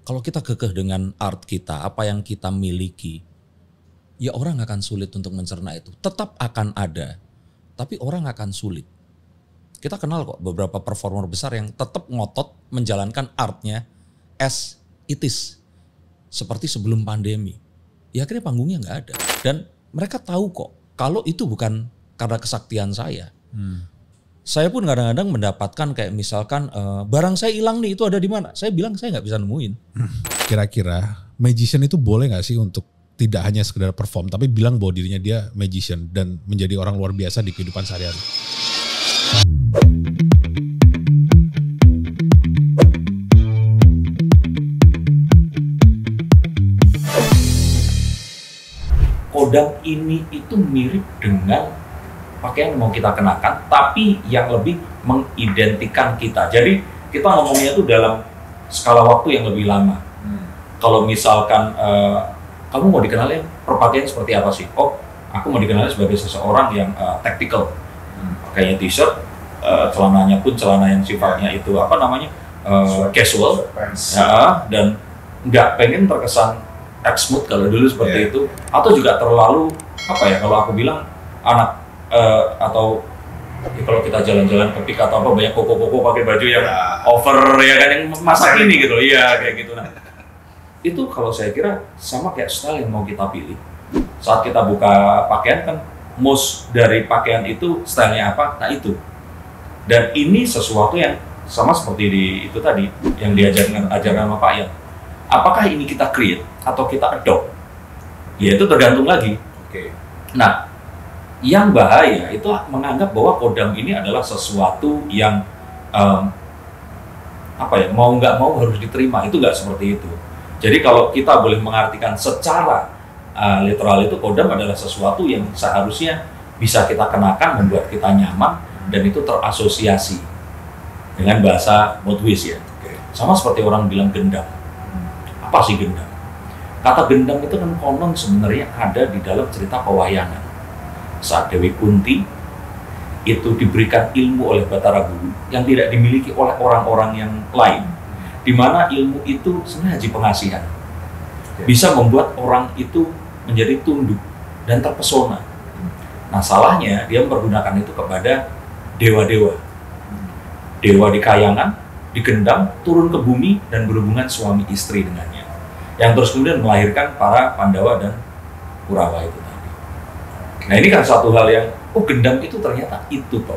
Kalau kita kekeh dengan art kita, apa yang kita miliki, ya orang akan sulit untuk mencerna itu. Tetap akan ada, tapi orang akan sulit. Kita kenal kok beberapa performer besar yang tetap ngotot menjalankan artnya as it is. Seperti sebelum pandemi. Ya akhirnya panggungnya nggak ada. Dan mereka tahu kok, kalau itu bukan karena kesaktian saya. Saya pun kadang-kadang mendapatkan kayak misalkan barang saya hilang nih, itu ada di mana? Saya bilang saya nggak bisa nemuin. Kira-kira magician itu boleh nggak sih untuk tidak hanya sekedar perform, tapi bilang bahwa dirinya dia magician dan menjadi orang luar biasa di kehidupan sehari-hari? Kodam ini itu mirip dengan pakaian yang mau kita kenakan, tapi yang lebih mengidentikan kita. Jadi kita ngomongnya itu dalam skala waktu yang lebih lama. Kalau misalkan kamu mau dikenalin perpakaian seperti apa sih? Oh, aku mau dikenalin sebagai seseorang yang tactical. Pakainya t-shirt, celananya pun celana yang sifatnya itu apa namanya casual, ya, dan nggak pengen terkesan smooth kalau dulu seperti itu, atau juga terlalu apa ya kalau aku bilang anak atau ya kalau kita jalan-jalan ke pik atau apa banyak koko-koko pakai baju yang over ya kan yang masa kini gitu, iya kayak gitu. Nah itu kalau saya kira sama kayak style yang mau kita pilih saat kita buka pakaian kan, most dari pakaian itu stylenya apa, nah itu. Dan ini sesuatu yang sama seperti di itu tadi yang diajarkan sama Pak Yan. Apakah ini kita create atau kita adopt? Ya itu tergantung lagi. Nah, yang bahaya itu menganggap bahwa kodam ini adalah sesuatu yang apa ya, mau nggak mau harus diterima. Itu nggak seperti itu. Jadi kalau kita boleh mengartikan secara literal itu, kodam adalah sesuatu yang seharusnya bisa kita kenakan, membuat kita nyaman, dan itu terasosiasi dengan bahasa modwis ya. Sama seperti orang bilang gendam. Apa sih gendam? Kata gendam itu kan konon sebenarnya ada di dalam cerita pewayangan. Saat Dewi Kunti itu diberikan ilmu oleh Batara Guru yang tidak dimiliki oleh orang-orang yang lain, di mana ilmu itu sebenarnya haji pengasihan, bisa membuat orang itu menjadi tunduk dan terpesona. Nah salahnya dia mempergunakan itu kepada dewa-dewa, dewa di kayangan, digendam, turun ke bumi dan berhubungan suami istri dengannya, yang terus kemudian melahirkan para Pandawa dan Kurawa itu tadi. Nah ini kan satu hal yang, oh gendam itu ternyata itu toh.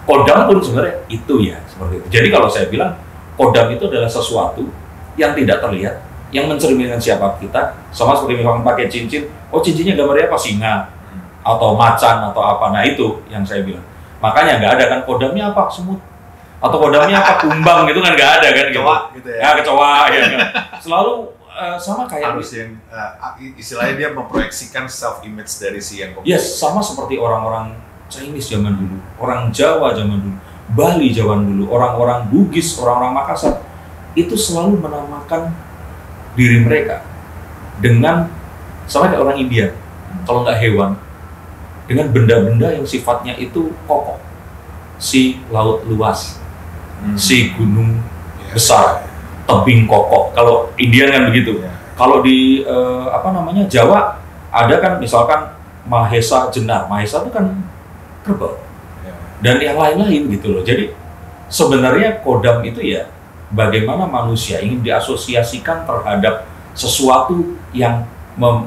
Kodam pun sebenarnya itu ya, seperti itu. Jadi kalau saya bilang, kodam itu adalah sesuatu yang tidak terlihat, yang mencerminkan siapa kita, sama seperti misalkan pakai cincin, oh cincinnya gambarnya apa, singa, atau macan, atau apa, nah itu yang saya bilang. Makanya nggak ada kan kodamnya apa, semut, atau kodamnya apa, kumbang gitu kan nggak ada kan, kecoa gitu ya. Ya kecoa ya kan. Selalu sama kayak harus yang istilahnya dia memproyeksikan self image dari si yang yes, sama seperti orang-orang Chinese zaman dulu, orang Jawa zaman dulu, Bali zaman dulu, orang-orang Bugis, orang-orang Makassar itu selalu menamakan diri mereka dengan sama kayak orang India, kalau nggak hewan, dengan benda-benda yang sifatnya itu kokoh, si laut luas, si gunung besar, tebing kokoh. Kalau Indian kan begitu. Kalau di apa namanya Jawa ada kan misalkan Mahesa Jenar, Mahesa itu kan kerbau dan yang lain-lain gitu loh. Jadi sebenarnya kodam itu ya bagaimana manusia ingin diasosiasikan terhadap sesuatu yang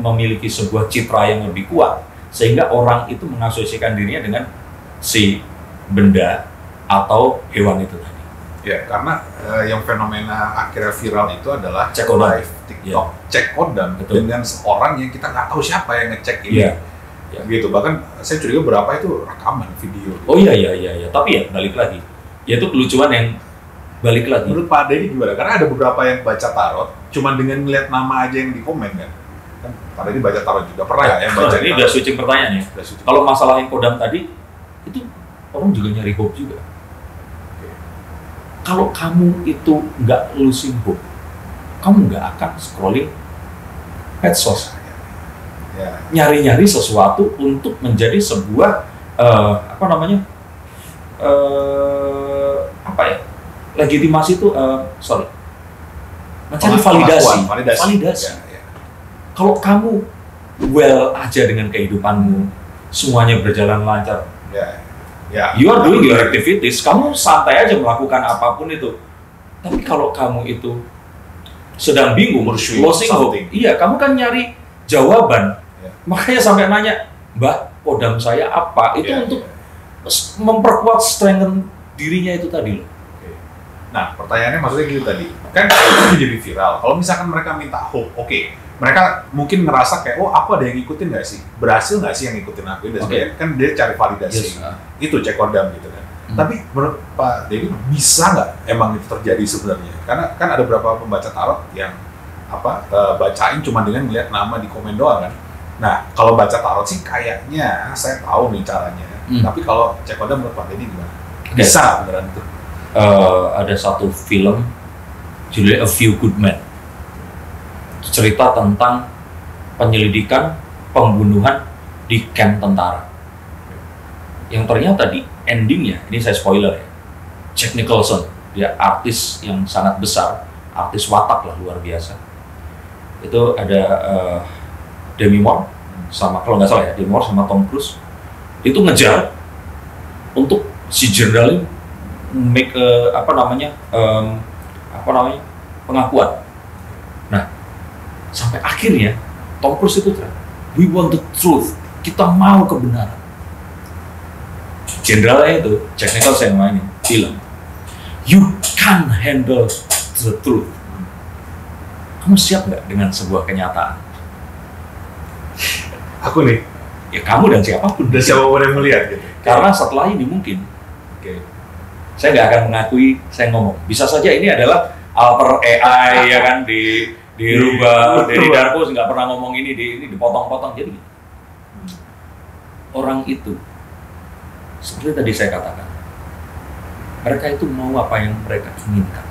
memiliki sebuah citra yang lebih kuat, sehingga orang itu mengasosiasikan dirinya dengan si benda atau hewan itu tadi. Ya, karena yang fenomena akhirnya viral itu adalah cek kodam, live TikTok, cek kodam dengan seorang yang kita nggak tahu siapa yang ngecek ini. Gitu, bahkan saya curiga berapa itu rekaman video. Oh iya. Tapi ya balik lagi, yaitu kelucuan yang balik lagi. Menurut Pak Ade ini gimana? Karena ada beberapa yang baca tarot, cuman dengan ngeliat nama aja yang di komen kan. Pak Ade baca tarot juga pernah ya? Yang baca ini udah switching pertanyaannya. Kalau masalah yang kodam tadi, itu orang juga nyari hope juga. Kalau kamu itu nggak losing hope, kamu nggak akan scrolling medsos. Nyari-nyari sesuatu untuk menjadi sebuah apa namanya legitimasi itu mencari validasi. Ya. Kalau kamu well aja dengan kehidupanmu, semuanya berjalan lancar, you are doing your activities, kamu santai aja melakukan apapun itu. Tapi kalau kamu itu sedang bingung, losing hope, iya, kamu kan nyari jawaban. Makanya sampai nanya, Mbak, kodam saya apa? Itu untuk memperkuat strengthen dirinya itu tadi loh. Nah, pertanyaannya maksudnya gitu tadi, kan itu jadi viral. Kalau misalkan mereka minta hope, mereka mungkin ngerasa kayak, oh aku ada yang ngikutin nggak sih? Berhasil nggak sih yang ngikutin aku? Kan dia cari validasi, itu cek kodam gitu kan. Tapi menurut Pak Dewi, bisa nggak emang itu terjadi sebenarnya? Karena kan ada beberapa pembaca tarot yang bacain cuma dengan melihat nama di komen doang kan. Nah, kalau baca tarot sih kayaknya saya tahu nih caranya. Tapi kalau cek kodam menurut Pak Dewi gimana? Bisa beneran itu? Ada satu film judulnya A Few Good Men, cerita tentang penyelidikan pembunuhan di camp tentara, yang ternyata di endingnya, ini saya spoiler ya, Jack Nicholson, dia artis yang sangat besar, artis watak lah, luar biasa. Itu ada Demi Moore sama, kalau nggak salah ya, Demi Moore sama Tom Cruise itu ngejar untuk si jenderal ini make pengakuan. Nah, sampai akhirnya Tom Cruise itu we want the truth, kita mau kebenaran. Jenderalnya itu Jack Nicholson yang mainin bilang, you can't handle the truth. Kamu siap nggak dengan sebuah kenyataan? Aku nih. Ya kamu dan siapapun yang melihat gitu. Karena setelah ini mungkin saya nggak akan mengakui saya ngomong. Bisa saja ini adalah alter AI ya kan, dirubah. Dari Darko nggak pernah ngomong ini dipotong-potong. Jadi orang itu seperti tadi saya katakan, mereka itu mau apa yang mereka inginkan.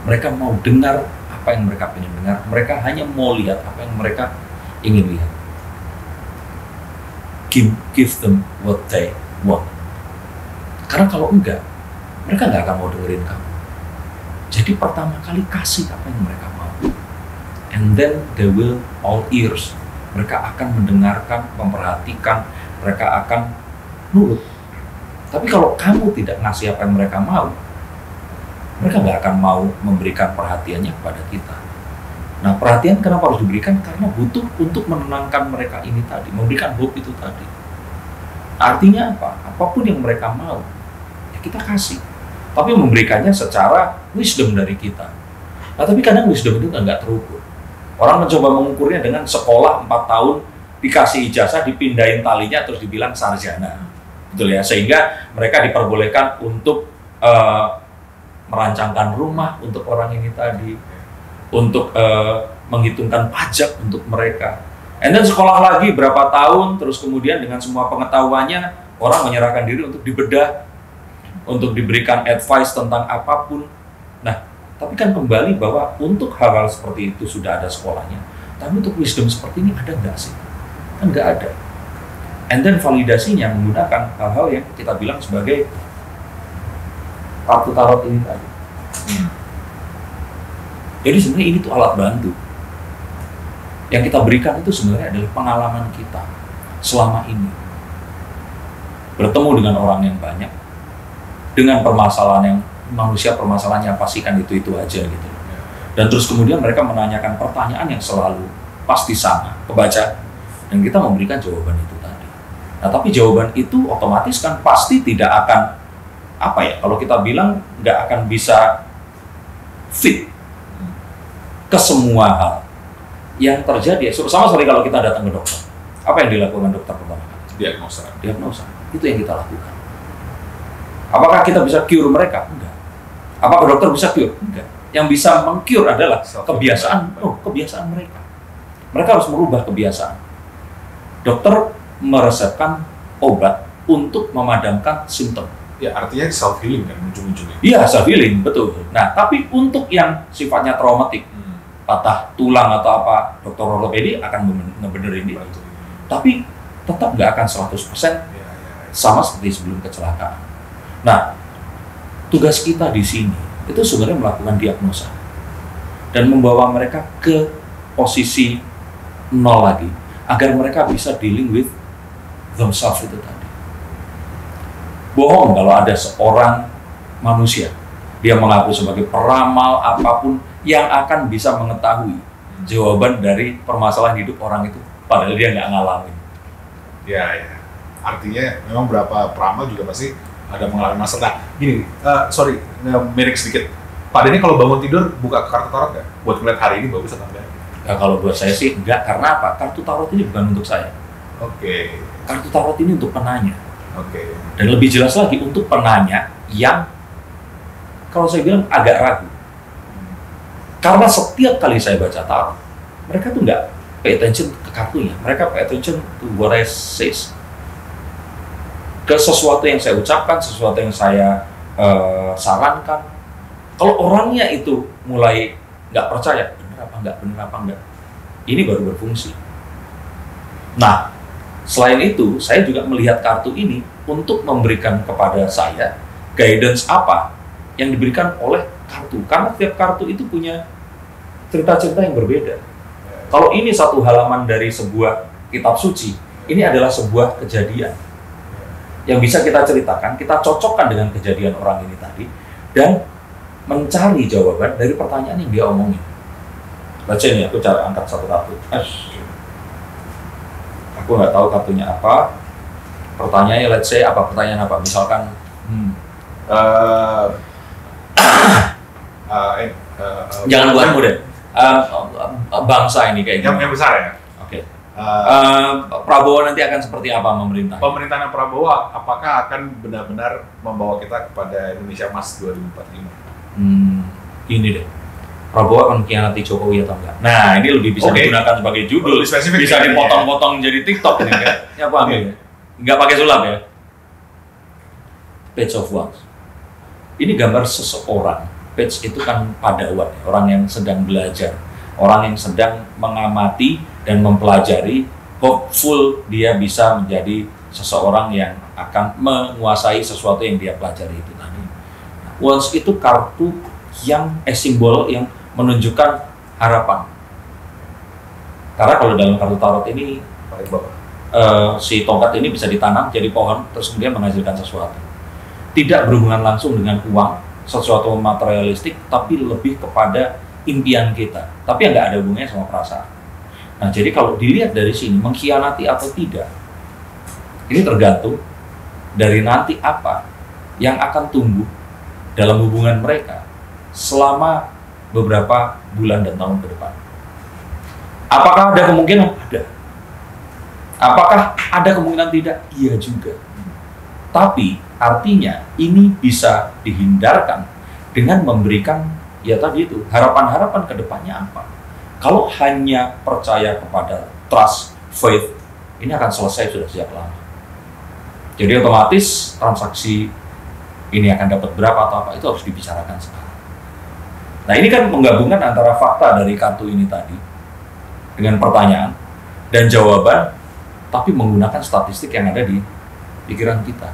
Mereka mau dengar apa yang mereka ingin dengar. Mereka hanya mau lihat apa yang mereka ingin lihat. Give them what they want. Karena kalau enggak, mereka nggak akan mau dengerin kamu. Jadi pertama kali kasih apa yang mereka mau, and then they will all ears. Mereka akan mendengarkan, memperhatikan, mereka akan nurut. Tapi kalau kamu tidak ngasih apa yang mereka mau, mereka nggak akan mau memberikan perhatiannya kepada kita. Nah, perhatian kenapa harus diberikan? Karena butuh untuk menenangkan mereka ini tadi, memberikan hope itu tadi. Artinya apa? Apapun yang mereka mau, ya kita kasih. Tapi memberikannya secara wisdom dari kita. Nah, tapi kadang wisdom itu nggak terukur. Orang mencoba mengukurnya dengan sekolah 4 tahun, dikasih ijazah, dipindahin talinya, terus dibilang sarjana. Betul ya? Sehingga mereka diperbolehkan untuk merancangkan rumah untuk orang ini tadi, untuk menghitungkan pajak untuk mereka. And then sekolah lagi berapa tahun, terus kemudian dengan semua pengetahuannya, orang menyerahkan diri untuk dibedah, untuk diberikan advice tentang apapun. Nah, tapi kan kembali bahwa untuk hal-hal seperti itu sudah ada sekolahnya. Tapi untuk wisdom seperti ini ada nggak sih? Kan nggak ada. And then validasinya menggunakan hal-hal yang kita bilang sebagai kartu tarot ini tadi. Jadi sebenarnya ini tuh alat bantu. Yang kita berikan itu sebenarnya adalah pengalaman kita selama ini. Bertemu dengan orang yang banyak, dengan permasalahan yang manusia permasalahannya pastikan itu aja gitu. Dan terus kemudian mereka menanyakan pertanyaan yang selalu pasti sama, kebaca, dan kita memberikan jawaban itu tadi. Nah, tapi jawaban itu otomatis kan pasti tidak akan, kalau kita bilang nggak akan bisa fit ke semua hal yang terjadi. Sama sekali kalau kita datang ke dokter, apa yang dilakukan dokter pertama kali? Diagnosa. Itu yang kita lakukan. Apakah kita bisa cure mereka? Enggak. Apakah dokter bisa cure? Enggak. Yang bisa meng-cure adalah kebiasaan mereka. Mereka harus merubah kebiasaan. Dokter meresepkan obat untuk memadamkan simptom. Ya, artinya self healing kan ujung-ujungnya. Iya, self healing, betul. Nah, tapi untuk yang sifatnya traumatik, patah tulang atau apa, dokter ortopedi akan ngebenerin dia. Tapi tetap nggak akan 100% sama seperti sebelum kecelakaan. Nah, tugas kita di sini itu sebenarnya melakukan diagnosa. dan membawa mereka ke posisi nol lagi agar mereka bisa dealing with themselves itu tadi. Bohong kalau ada seorang manusia dia mengaku sebagai peramal apapun yang akan bisa mengetahui jawaban dari permasalahan hidup orang itu padahal dia nggak ngalamin. Ya. Artinya memang berapa peramal juga pasti ada mengalami masalah. Nah, gini, miring sedikit. Pak Denny kalau bangun tidur buka kartu tarot nggak? Buat ngeliat hari ini bagus atau enggak? Nah, kalau buat saya sih enggak, karena apa? Kartu tarot ini bukan untuk saya. Oke. Kartu tarot ini untuk penanya. Oke. Dan lebih jelas lagi untuk penanya yang kalau saya bilang agak ragu. Karena setiap kali saya baca tarot, mereka tuh nggak pay attention ke kartunya, mereka pay attention to what I say. Ke sesuatu yang saya ucapkan, sesuatu yang saya sarankan. Kalau orangnya itu mulai nggak percaya, benar apa enggak, ini baru berfungsi. Nah, selain itu, saya juga melihat kartu ini untuk memberikan kepada saya guidance apa yang diberikan oleh kartu. Karena tiap kartu itu punya cerita-cerita yang berbeda. Kalau ini satu halaman dari sebuah kitab suci, ini adalah sebuah kejadian yang bisa kita ceritakan, kita cocokkan dengan kejadian orang ini tadi, dan mencari jawaban dari pertanyaan yang dia omongin. Baca ini, aku cara angkat satu kartu. Aku nggak tahu kartunya apa. Pertanyaannya, let's say apa pertanyaan apa? Misalkan, jangan buatmu deh. Bangsa ini kayaknya. Yang besar ya. Oke. Prabowo nanti akan seperti apa memerintah? Pemerintahan Prabowo apakah akan benar-benar membawa kita kepada Indonesia Emas 2045? Ini deh. Prabowo akan mengkhianati Jokowi atau enggak? Nah, ini lebih bisa digunakan sebagai judul, bisa dipotong-potong jadi TikTok ini kan? Ya apa ambil ya? Nggak pakai sulap ya? Page of Wands. Ini gambar seseorang. Page itu kan padawan, orang yang sedang belajar, orang yang sedang mengamati dan mempelajari. Hopeful dia bisa menjadi seseorang yang akan menguasai sesuatu yang dia pelajari itu tadi. Wands itu kartu yang simbol yang menunjukkan harapan. Karena kalau dalam kartu tarot ini si tongkat ini bisa ditanam jadi pohon terus kemudian menghasilkan sesuatu. Tidak berhubungan langsung dengan uang, sesuatu materialistik, tapi lebih kepada impian kita. Tapi yang nggak ada hubungannya sama perasaan. Nah, jadi kalau dilihat dari sini, mengkhianati atau tidak, ini tergantung dari nanti apa yang akan tumbuh dalam hubungan mereka selama beberapa bulan dan tahun ke depan. Apakah ada kemungkinan? Ada. Apakah ada kemungkinan tidak? Iya juga. Tapi artinya ini bisa dihindarkan dengan memberikan ya tadi itu harapan-harapan ke depannya apa. Kalau hanya percaya kepada trust, faith, ini akan selesai sudah sejak lama. Jadi otomatis transaksi ini akan dapat berapa atau apa itu harus dibicarakan sekarang. Nah, ini kan menggabungkan antara fakta dari kartu ini tadi dengan pertanyaan dan jawaban, tapi menggunakan statistik yang ada di pikiran kita.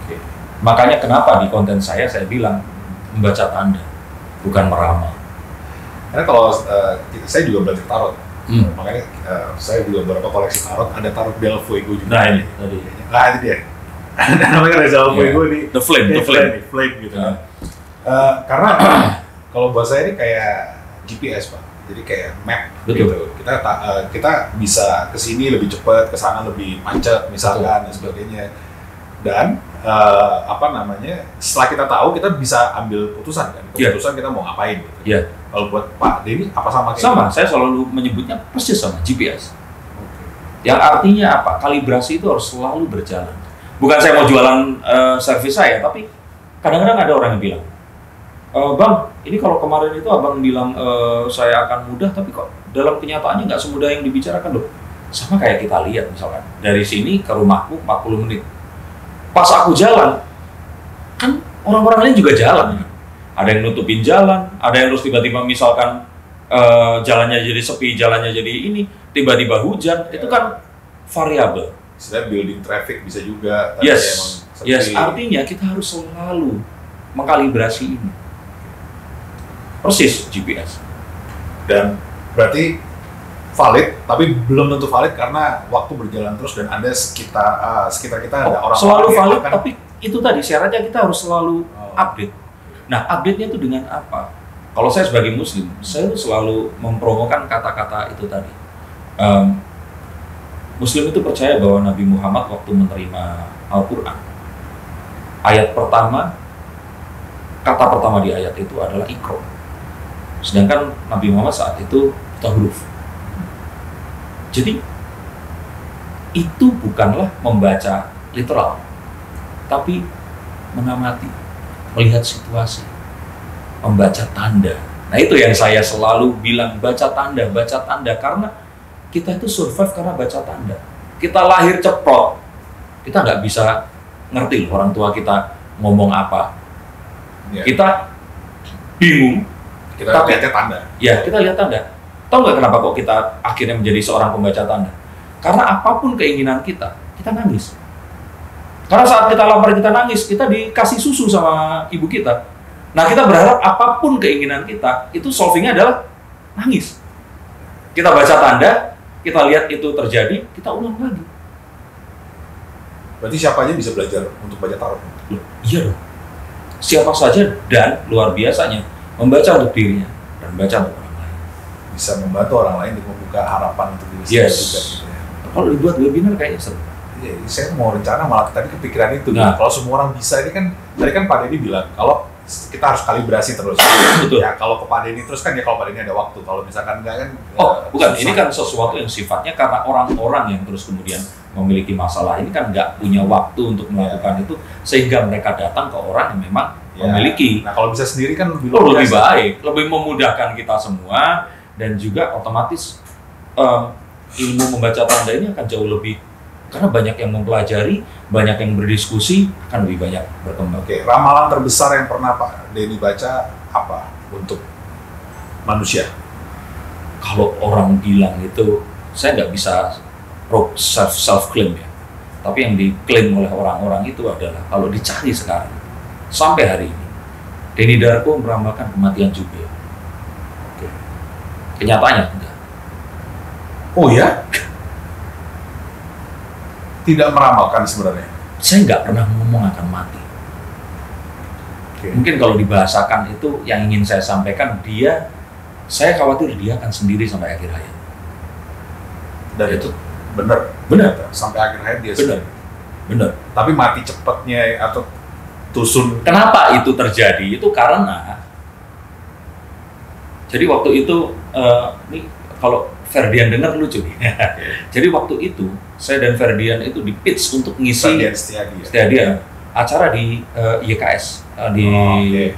Oke. Makanya kenapa di konten saya bilang membaca tanda, bukan meramal. Karena kalau saya juga belajar tarot, makanya saya juga beberapa koleksi tarot, ada tarot Del Fuego juga. Nah ini tadi. Nah itu dia. Namanya Del Fuego nih. The Flame gitu. Karena kalau buat saya ini kayak GPS Pak, jadi kayak map. Betul. Gitu. Kita bisa kesini lebih cepat, kesana lebih macet misalkan dan sebagainya. Dan setelah kita tahu kita bisa ambil putusan kan, keputusan kita mau ngapain gitu. Yeah. Kalau buat Pak Denny apa sama kayak sama, saya selalu menyebutnya persis sama GPS. Yang artinya apa? Kalibrasi itu harus selalu berjalan. Bukan saya mau jualan servis saya, tapi kadang-kadang ada orang yang bilang, Bang, ini kalau kemarin itu abang bilang saya akan mudah, tapi kok dalam kenyataannya nggak semudah yang dibicarakan loh. Sama kayak kita lihat misalkan, dari sini ke rumahku 40 menit. Pas aku jalan, kan orang-orang lain juga jalan. Ada yang nutupin jalan, ada yang terus tiba-tiba misalkan jalannya jadi sepi, jalannya jadi ini, tiba-tiba hujan, itu kan variabel. Sebenarnya building traffic bisa juga. Yes, artinya kita harus selalu mengkalibrasi ini. persis GPS. Dan berarti valid, tapi belum tentu valid karena waktu berjalan terus dan ada sekitar kita ada orang selalu valid, tapi itu tadi syaratnya kita harus selalu update. Nah, update-nya itu dengan apa? Kalau saya sebagai Muslim, saya itu selalu mempromokan kata-kata itu tadi. Muslim itu percaya bahwa Nabi Muhammad waktu menerima Al-Quran, ayat pertama, kata pertama di ayat itu adalah Iqra. Sedangkan Nabi Muhammad saat itu buta huruf. Jadi itu bukanlah membaca literal, tapi mengamati, melihat situasi, membaca tanda. Nah itu yang saya selalu bilang, baca tanda, karena kita itu survive karena baca tanda. Kita lahir ceprot, kita nggak bisa ngerti orang tua kita ngomong apa. Ya. Kita bingung, kita lihatnya tanda. Ya, kita lihat tanda. Tahu nggak kenapa kok kita akhirnya menjadi seorang pembaca tanda? Karena apapun keinginan kita nangis. Karena saat kita lapar, kita nangis, kita dikasih susu sama ibu kita. Nah, kita berharap apapun keinginan kita, itu solvingnya adalah nangis. Kita baca tanda, kita lihat itu terjadi, kita ulang lagi. Berarti siapa aja bisa belajar untuk baca tarot? Iya dong. Siapa saja dan luar biasanya membaca untuk dirinya dan baca untuk orang lain. Bisa membantu orang lain untuk membuka harapan untuk diri sendiri juga. Gitu ya. Kalau dibuat webinar kayaknya seru. Iya, saya mau rencana malah tadi kepikiran itu. Nah. Kalau semua orang bisa, ini kan tadi kan Pak Denny bilang kalau kita harus kalibrasi terus. Betul. Ya kalau ke Pak Denny terus kan ya kalau Pak Denny ada waktu. Kalau misalkan enggak kan. Bukan. susah. Ini kan sesuatu yang sifatnya karena orang-orang yang terus kemudian memiliki masalah ini kan nggak punya waktu untuk melakukan itu, sehingga mereka datang ke orang yang memang memiliki. Nah kalau bisa sendiri kan lebih baik, lebih memudahkan kita semua, dan juga otomatis ilmu membaca tanda ini akan jauh lebih, karena banyak yang mempelajari, banyak yang berdiskusi, akan lebih banyak berkembang. Oke, ramalan terbesar yang pernah Pak Denny baca apa untuk manusia? Kalau orang bilang itu, saya nggak bisa self claim ya. Tapi yang diklaim oleh orang-orang itu adalah kalau dicari sekarang sampai hari ini, Denny Darko meramalkan kematian Jubil. Oke. Kenyataannya enggak. Oh ya? Tidak meramalkan sebenarnya. Saya nggak pernah ngomong akan mati. Oke. Mungkin kalau dibahasakan itu yang ingin saya sampaikan, saya khawatir dia akan sendiri sampai akhir hayat. Dan itu benar. Sampai akhir hayat dia sendiri. Benar. Tapi mati cepatnya atau tusun. Kenapa itu terjadi? Itu karena jadi waktu itu ini kalau Ferdian dengar lucu nih. Jadi waktu itu saya dan Ferdian itu di pitch untuk ngisi Ferdian Setiadia acara di YKS di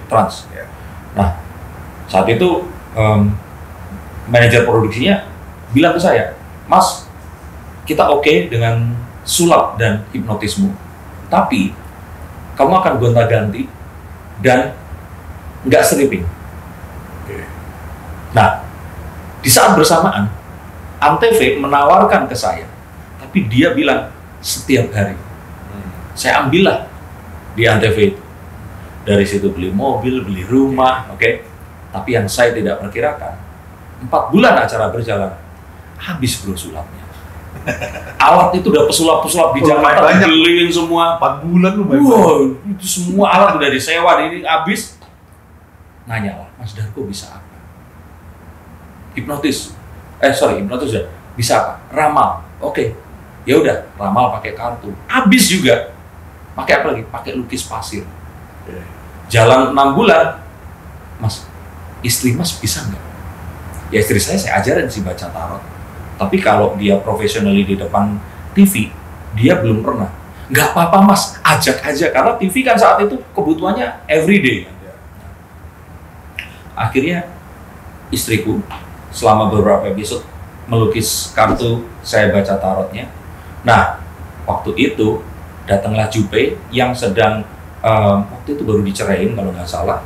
Trans. Yeah. Nah saat itu manajer produksinya bilang ke saya, Mas, kita oke dengan sulap dan hipnotismu, tapi kamu akan gonta-ganti dan nggak stripping. Nah, di saat bersamaan, Antv menawarkan ke saya, tapi dia bilang setiap hari. Saya ambillah di Antv itu. Dari situ beli mobil, beli rumah, oke. Tapi yang saya tidak perkirakan, 4 bulan acara berjalan, habis bro sulapnya. Alat itu udah pesulap-pesulap di Jakarta, keliling semua. 4 bulan lu banyak. Wow, itu semua alat udah disewa, ini habis. Nanya lah, Mas Darko bisa apa? Hipnotis ya. Bisa apa? Ramal. Oke. Ya udah, ramal pakai kartu. Habis juga. Pakai apa lagi? Pakai lukis pasir. Jalan 6 bulan. Mas, istri Mas bisa nggak? Ya istri saya ajarin sih baca tarot. Tapi kalau dia profesional di depan TV, dia belum pernah. Nggak apa-apa Mas, ajak aja. Karena TV kan saat itu kebutuhannya everyday. Akhirnya istriku selama beberapa episode melukis kartu, saya baca tarotnya. Nah, waktu itu datanglah Jupe yang sedang waktu itu baru diceraiin kalau nggak salah,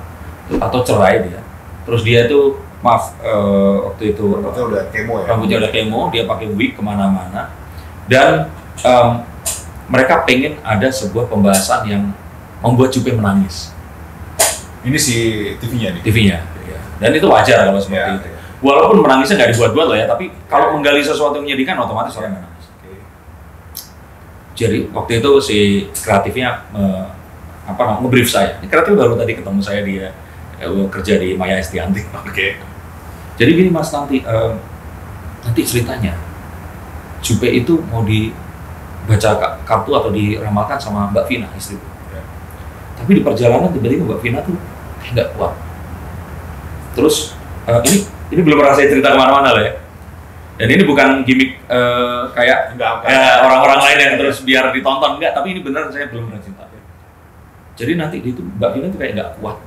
atau cerai dia. Terus dia tuh waktu itu rambutnya udah kemo, dia pakai wig kemana-mana, dan mereka pengen ada sebuah pembahasan yang membuat Jupe menangis. Ini si TV-nya nih? TV-nya. Ya. Dan itu wajar kalau seperti Iya, itu. iya. Walaupun menangisnya nggak dibuat-buat loh ya, tapi kalau menggali sesuatu yang menyedihkan otomatis orang menangis. Jadi waktu itu si kreatifnya nge-brief saya. Ini kreatif baru tadi ketemu saya, dia kerja di Maya Estianti. Oke. Jadi gini Mas, nanti ceritanya Jupe itu mau dibaca kartu atau diramalkan sama Mbak Vina, istriku. Ya. Tapi di perjalanan tiba-tiba Mbak Vina tuh nggak kuat. Terus ini belum pernah saya cerita kemana-mana lah ya. Dan ini bukan gimmick kayak orang-orang lain yang terus biar ditonton, enggak. Tapi ini benar, saya belum pernah cerita. Jadi nanti itu Mbak Vina tuh kayak nggak kuat.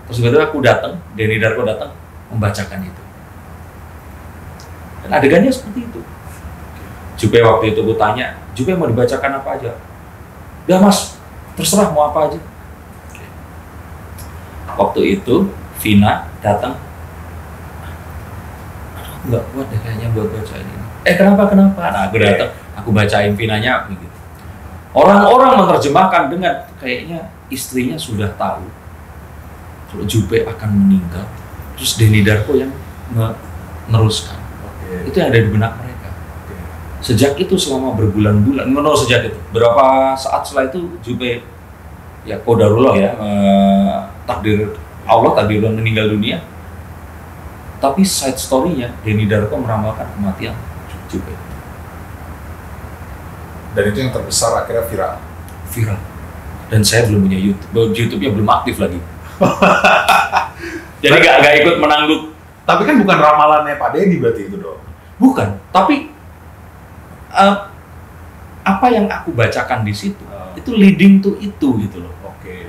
Terus tiba-tiba aku datang, Denny Darko datang membacakan itu. Dan adegannya seperti itu. Jupe waktu itu aku tanya, Jupe mau dibacakan apa aja? Udah Mas, terserah mau apa aja. Waktu itu Vina datang, nggak kuat deh kayaknya buat bacain ini. Kenapa? Nah aku datang, aku bacain Vinanya begitu. Orang-orang menerjemahkan dengan kayaknya istrinya sudah tahu kalau Jupe akan meninggal, terus Denny Darko yang meneruskan. Itu yang ada di benak mereka. Sejak itu selama berbulan-bulan, sejak itu berapa saat setelah itu Jupe ya qadarullah ya, takdir Allah, takdirullah meninggal dunia. Tapi side story-nya Denny Darko meramalkan kematian Jupe. Dan itu yang terbesar akhirnya viral. Dan saya belum punya YouTube, YouTube-nya belum aktif lagi. Jadi nggak ikut menangguk. Tapi kan bukan ramalannya Pak Denny berarti itu dong. Bukan, tapi apa yang aku bacakan di situ itu leading to itu gitu loh. Oke.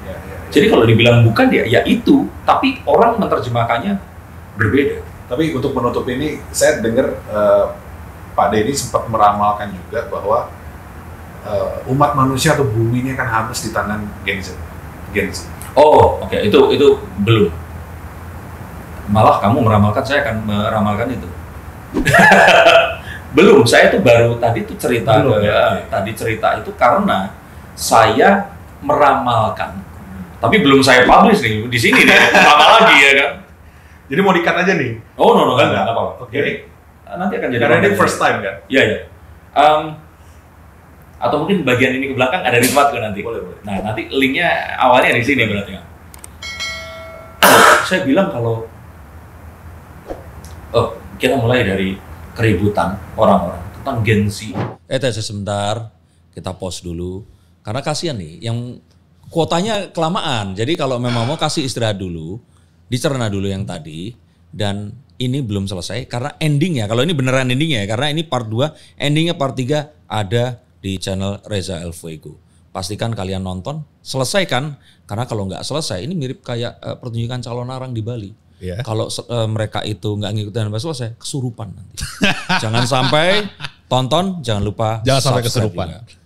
Ya. Jadi kalau dibilang bukan ya itu, tapi orang menerjemahkannya berbeda. Tapi untuk menutup ini, saya dengar Pak Denny sempat meramalkan juga bahwa umat manusia atau bumi ini akan habis di tangan Gen Z. Oh, oke. Itu belum. Malah kamu meramalkan, saya akan meramalkan itu. Belum, saya tuh baru tadi tuh cerita tadi cerita itu karena saya meramalkan. Tapi belum saya publish nih di sini nih, lama lagi ya kan. Jadi mau di-cut aja nih. Oh, no, enggak apa-apa. Oke. Jadi nanti akan jadi Karena ini first time kan? Iya. Atau mungkin bagian ini ke belakang ada di tempatku nanti. Boleh. Nah, nanti linknya awalnya di sini berarti ya. Saya bilang kalau kita mulai dari keributan orang-orang tentang Gen Z. Sebentar, kita pause dulu. Karena kasihan nih, yang kuotanya kelamaan. Jadi kalau memang mau kasih istirahat dulu, dicerna dulu yang tadi. Dan ini belum selesai karena endingnya, kalau ini beneran endingnya, karena ini part 2, endingnya part 3 ada di channel Reza El Fuego. Pastikan kalian nonton, selesaikan. Karena kalau nggak selesai, ini mirip kayak pertunjukan calon arang di Bali. Yeah. Kalau mereka itu nggak ngikutin sampai selesai, kesurupan nanti. Jangan sampai tonton, jangan lupa Jangan sampai subscribe kesurupan. juga.